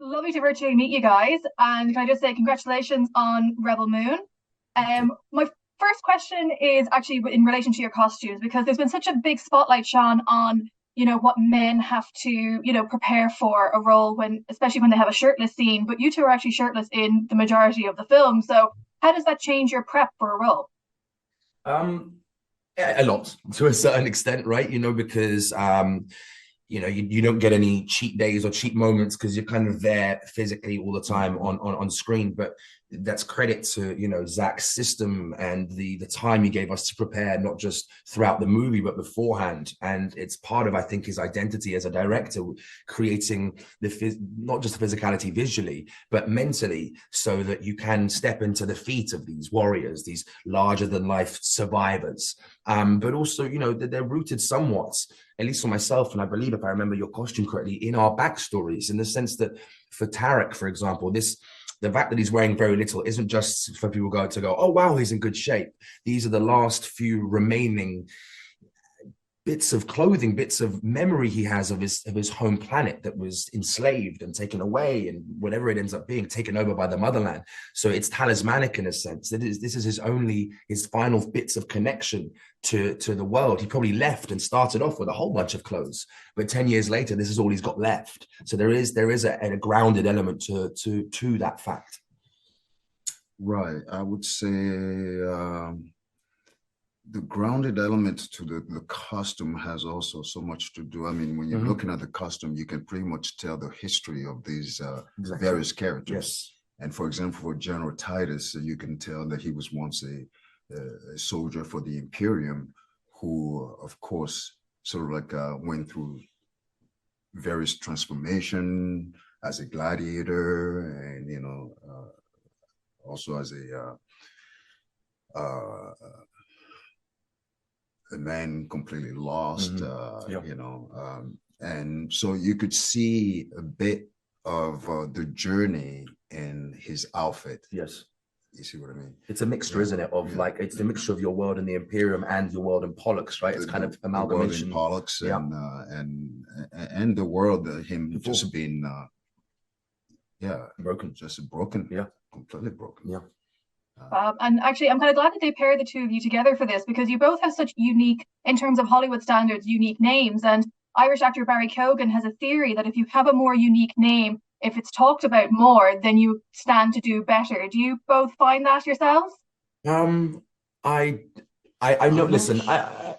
Lovely to virtually meet you guys. And can I just say congratulations on Rebel Moon? Okay. My first question is actually in relation to your costumes, because there's been such a big spotlight, Sean, on what men have to prepare for a role when, especially when they have a shirtless scene. But you two are actually shirtless in the majority of the film. So how does that change your prep for a role? Um, a lot to a certain extent, right? Because you don't get any cheat days or cheat moments because you're kind of there physically all the time on screen. But that's credit to Zach's system and the time he gave us to prepare, not just throughout the movie but beforehand. And it's part of, I think, his identity as a director, creating not just the physicality visually but mentally, so that you can step into the feet of these warriors, these larger than life survivors. But also, they're rooted somewhat, at least for myself, and I believe, if I remember your costume correctly, in our backstories, in the sense that for Tarek, for example, the fact that he's wearing very little isn't just for people to go, oh wow, he's in good shape. These are the last few remaining bits of clothing, bits of memory he has of his home planet that was enslaved and taken away, and whatever it ends up being, taken over by the motherland. So it's talismanic in a sense. This is his final bits of connection to the world. He probably left and started off with a whole bunch of clothes, but 10 years later, this is all he's got left. So there is a grounded element to that fact. Right. I would say the grounded element to the costume has also so much to do. I mean, when you're looking at the costume, you can pretty much tell the history of these Exactly. various characters. Yes. And for example, for General Titus, you can tell that he was once a soldier for the Imperium, who, of course, sort of like went through various transformation as a gladiator, and also as a man completely lost. Yep. And so you could see a bit of the journey in his outfit. Yes. You see what I mean? It's a mixture, isn't it? Of like, it's the mixture of your world in the Imperium and your world in Pollux, right? It's kind of amalgamation. The world in Pollux, and the world, him Before. just being Broken. just broken. Yeah. Completely broken. Yeah. And actually, I'm kind of glad that they paired the two of you together for this, because you both have such unique, in terms of Hollywood standards, unique names. And Irish actor Barry Keoghan has a theory that if you have a more unique name, if it's talked about more, then you stand to do better. Do you both find that yourselves? I know. Listen, I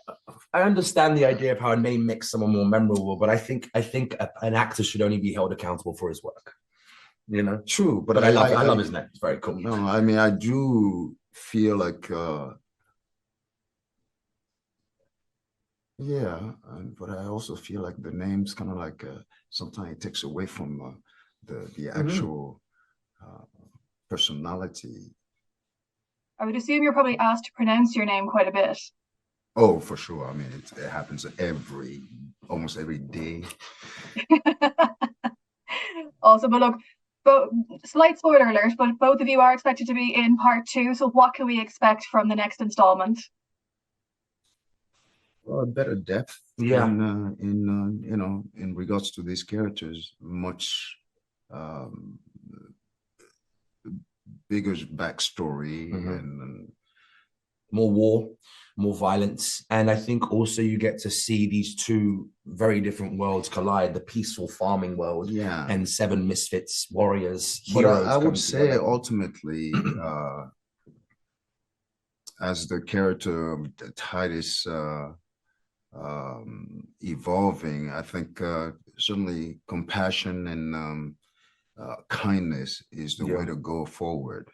understand the idea of how a name makes someone more memorable, but I think an actor should only be held accountable for his work. True, but I love his name. It's very cool. No, I mean, I do feel like but I also feel like the name's kind of like sometimes it takes away from the actual personality. I would assume you're probably asked to pronounce your name quite a bit. Oh, for sure. I mean, it happens almost every day. Awesome. But look, slight spoiler alert, but both of you are expected to be in part 2. So what can we expect from the next installment? Well, a better depth, in regards to these characters, much bigger backstory, and more war, more violence. And I think also you get to see these two very different worlds collide, the peaceful farming world and 7 misfits, warriors, heroes. But I would say ultimately, as the character of Titus evolving, I think certainly compassion and kindness is the way to go forward,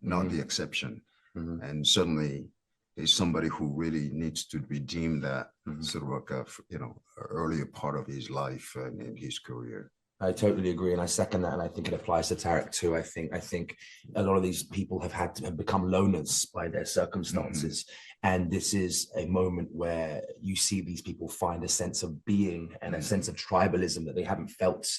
not the exception. And certainly is somebody who really needs to redeem that sort of like earlier part of his life and in his career. I totally agree, and I second that, and I think it applies to Tarek too. I think a lot of these people have become loners by their circumstances, and this is a moment where you see these people find a sense of being and a sense of tribalism that they haven't felt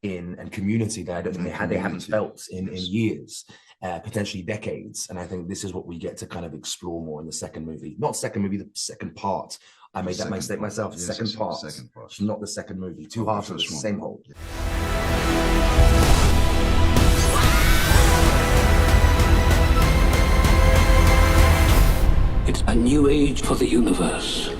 and community that I don't think they haven't felt in years, potentially decades. And I think this is what we get to kind of explore more in the second movie, not second movie, the second part I made that Second mistake part. myself. Yes, Second yes, part. second part. It's not the second movie. Two Oh, halves of the first one. same whole. It's a new age for the universe.